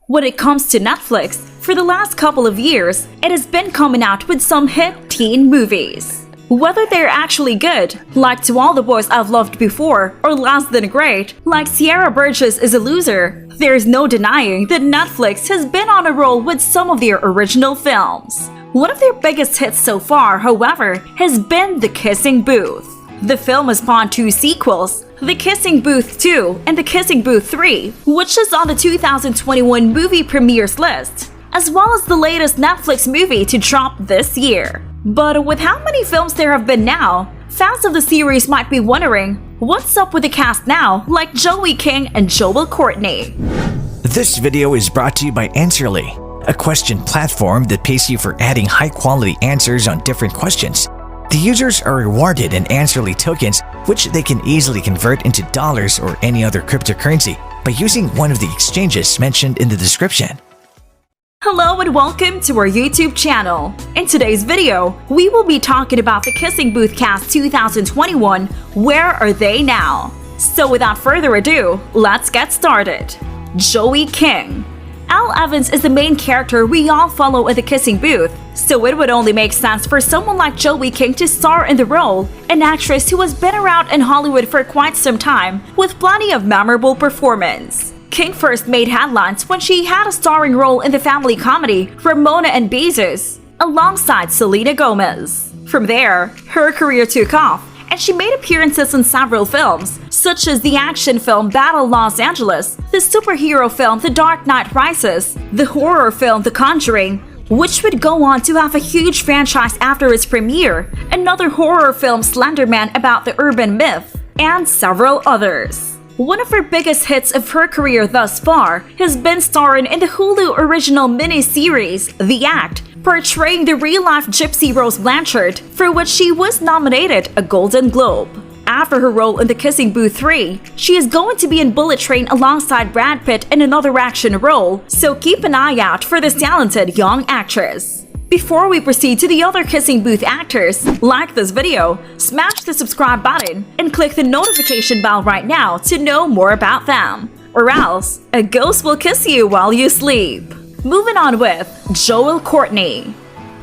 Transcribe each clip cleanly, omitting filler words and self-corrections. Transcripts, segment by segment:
When it comes to Netflix, for the last couple of years, it has been coming out with some hit teen movies. Whether they're actually good, like To All the Boys I've Loved Before, or Less Than Great, like Sierra Burgess Is a Loser, there's no denying that Netflix has been on a roll with some of their original films. One of their biggest hits so far, however, has been The Kissing Booth. The film has spawned two sequels, The Kissing Booth 2 and The Kissing Booth 3, which is on the 2021 movie premieres list, as well as the latest Netflix movie to drop this year. But with how many films there have been now, fans of the series might be wondering, what's up with the cast now, like Joey King and Joel Courtney? This video is brought to you by Answerly, a question platform that pays you for adding high-quality answers on different questions. The users are rewarded in Answerly tokens, which they can easily convert into dollars or any other cryptocurrency by using one of the exchanges mentioned in the description. Hello and welcome to our YouTube channel. In today's video, we will be talking about the Kissing Booth cast 2021, Where Are They Now? So without further ado, let's get started. Joey King. Al Evans is the main character we all follow in the Kissing Booth, so it would only make sense for someone like Joey King to star in the role, an actress who has been around in Hollywood for quite some time with plenty of memorable performance. King first made headlines when she had a starring role in the family comedy Ramona and Bezos, alongside Selena Gomez. From there, her career took off, and she made appearances in several films, such as the action film Battle Los Angeles, the superhero film The Dark Knight Rises, the horror film The Conjuring, which would go on to have a huge franchise after its premiere, another horror film Slender Man about the urban myth, and several others. One of her biggest hits of her career thus far has been starring in the Hulu original mini-series The Act, portraying the real-life Gypsy Rose Blanchard, for which she was nominated a Golden Globe. After her role in The Kissing Booth 3, she is going to be in Bullet Train alongside Brad Pitt in another action role, so keep an eye out for this talented young actress. Before we proceed to the other Kissing Booth actors, like this video, smash the subscribe button, and click the notification bell right now to know more about them. Or else, a ghost will kiss you while you sleep. Moving on with Joel Courtney.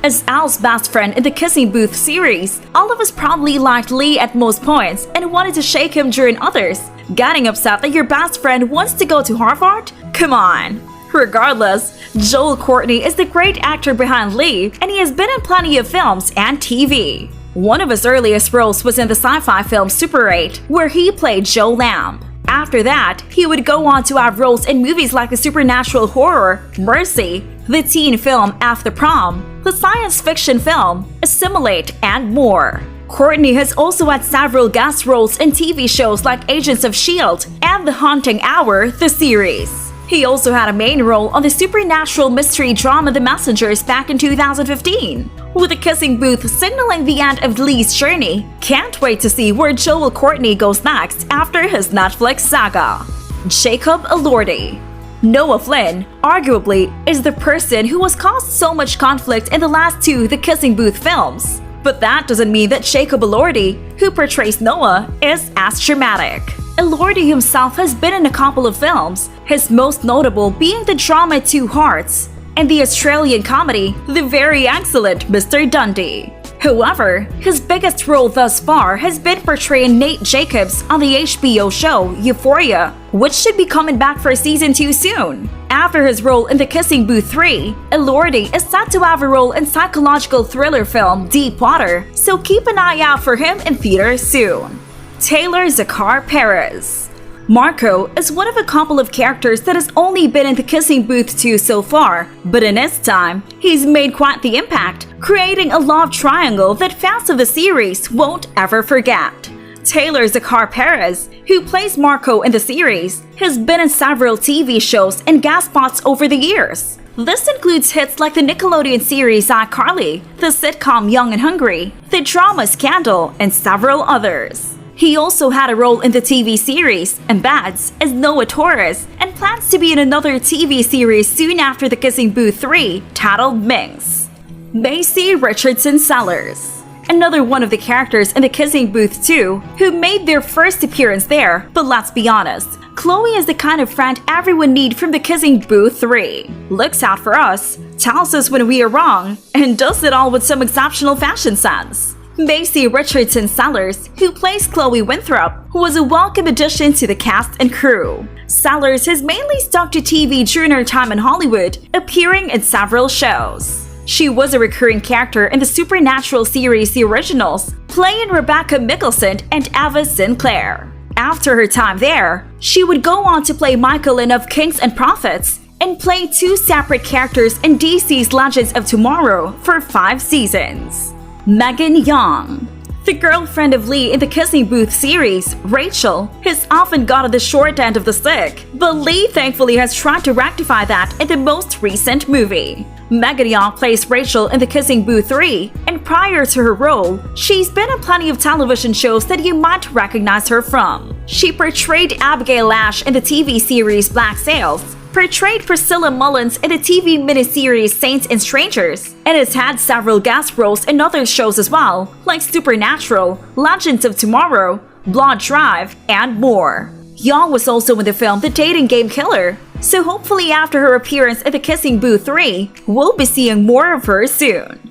As Al's best friend in the Kissing Booth series, all of us probably liked Lee at most points and wanted to shake him during others. Getting upset that your best friend wants to go to Harvard? Come on! Regardless, Joel Courtney is the great actor behind Lee, and he has been in plenty of films and TV. One of his earliest roles was in the sci-fi film Super 8, where he played Joe Lamb. After that, he would go on to have roles in movies like the supernatural horror Mercy, the teen film After Prom, the science fiction film Assimilate, and more. Courtney has also had several guest roles in TV shows like Agents of S.H.I.E.L.D. and The Haunting Hour, the series. He also had a main role on the supernatural mystery drama The Messengers back in 2015. With The Kissing Booth signaling the end of Lee's journey, can't wait to see where Joel Courtney goes next after his Netflix saga. Jacob Elordi. Noah Flynn, arguably, is the person who has caused so much conflict in the last two The Kissing Booth films. But that doesn't mean that Jacob Elordi, who portrays Noah, is as dramatic. Elordi himself has been in a couple of films, his most notable being the drama Two Hearts and the Australian comedy The Very Excellent Mr. Dundee. However, his biggest role thus far has been portraying Nate Jacobs on the HBO show Euphoria, which should be coming back for season 2 soon. After his role in The Kissing Booth 3, Elordi is set to have a role in psychological thriller film Deep Water, so keep an eye out for him in theaters soon. Taylor Zakar Perez. Marco is one of a couple of characters that has only been in The Kissing Booth 2 so far, but in his time, he's made quite the impact, creating a love triangle that fans of the series won't ever forget. Taylor Zakar Perez, who plays Marco in the series, has been in several TV shows and guest spots over the years. This includes hits like the Nickelodeon series iCarly, the sitcom Young and Hungry, the drama Scandal, and several others. He also had a role in the TV series Embads as Noah Torres and plans to be in another TV series soon after The Kissing Booth 3 titled Minx. Macy Richardson Sellers. Another one of the characters in The Kissing Booth 2 who made their first appearance there, but let's be honest, Chloe is the kind of friend everyone needs from the Kissing Booth 3. Looks out for us, tells us when we are wrong, and does it all with some exceptional fashion sense. Macy Richardson Sellers, who plays Chloe Winthrop, was a welcome addition to the cast and crew. Sellers has mainly stuck to TV during her time in Hollywood, appearing in several shows. She was a recurring character in the Supernatural series The Originals, playing Rebecca Mickelson and Eva Sinclair. After her time there, she would go on to play Michael of Kings and Prophets and play 2 separate characters in DC's Legends of Tomorrow for 5 seasons. Megan Young. The girlfriend of Lee in the Kissing Booth series, Rachel, has often gotten the short end of the stick, but Lee thankfully has tried to rectify that in the most recent movie. Megan Young plays Rachel in the Kissing Booth 3, and prior to her role, she's been in plenty of television shows that you might recognize her from. She portrayed Abigail Ash in the TV series Black Sails, portrayed Priscilla Mullins in the TV miniseries Saints and Strangers, and has had several guest roles in other shows as well, like Supernatural, Legends of Tomorrow, Blood Drive, and more. Young was also in the film The Dating Game Killer, so hopefully after her appearance in the Kissing Booth 3, we'll be seeing more of her soon.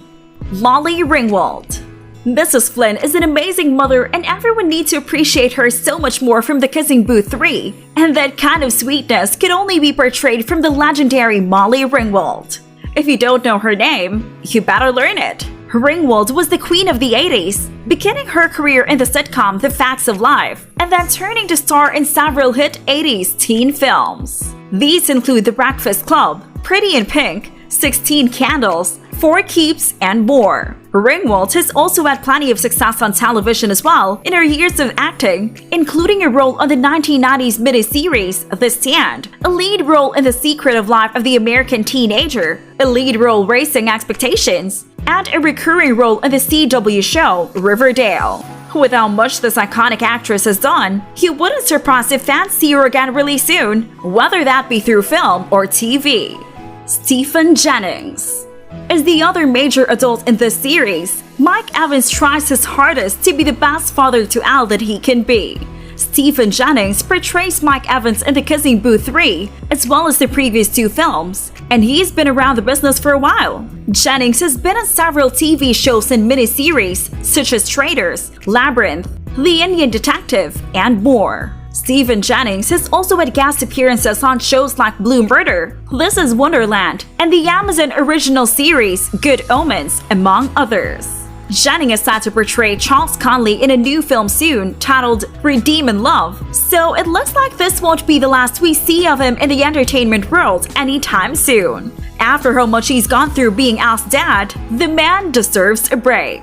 Molly Ringwald. Mrs. Flynn is an amazing mother and everyone needs to appreciate her so much more from the Kissing Booth 3, and that kind of sweetness could only be portrayed from the legendary Molly Ringwald. If you don't know her name, you better learn it. Ringwald was the queen of the 80s, beginning her career in the sitcom The Facts of Life, and then turning to star in several hit 80s teen films. These include The Breakfast Club, Pretty in Pink, 16 Candles, Four Keeps, and more. Ringwald has also had plenty of success on television as well in her years of acting, including a role on the 1990s miniseries The Stand, a lead role in The Secret of Life of the American Teenager, a lead role Racing Expectations, and a recurring role in the CW show Riverdale. With how much this iconic actress has done, you wouldn't surprise if fans see her again really soon, whether that be through film or TV. Stephen Jennings. As the other major adult in this series, Mike Evans tries his hardest to be the best father to Al that he can be. Stephen Jennings portrays Mike Evans in the Kissing Booth 3, as well as the previous 2 films, and he's been around the business for a while. Jennings has been in several TV shows and miniseries, such as Traitors, Labyrinth, The Indian Detective, and more. Stephen Jennings has also had guest appearances on shows like Blue Murder, This Is Wonderland, and the Amazon original series Good Omens, among others. Jennings is set to portray Charles Conley in a new film soon titled Redeem in Love, so it looks like this won't be the last we see of him in the entertainment world anytime soon. After how much he's gone through being Al's dad, the man deserves a break.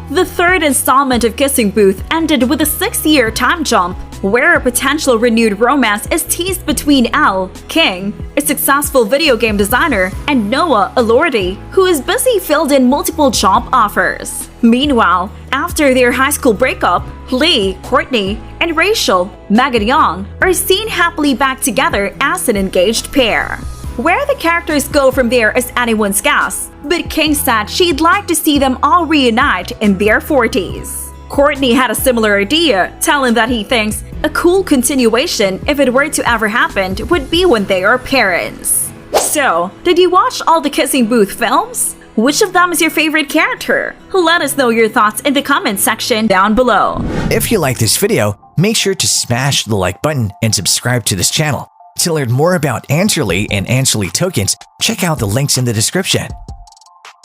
The 3rd installment of Kissing Booth ended with a 6-year time jump, where a potential renewed romance is teased between Al, King, a successful video game designer, and Noah Elordi, who is busy filled in multiple job offers. Meanwhile, after their high school breakup, Lee, Courtney, and Rachel, Megan Young, are seen happily back together as an engaged pair. Where the characters go from there is anyone's guess, but King said she'd like to see them all reunite in their 40s. Courtney had a similar idea, telling that he thinks a cool continuation, if it were to ever happen, would be when they are parents. So, did you watch all the Kissing Booth films? Which of them is your favorite character? Let us know your thoughts in the comment section down below. If you like this video, make sure to smash the like button and subscribe to this channel. To learn more about Answerly and Answerly tokens, check out the links in the description.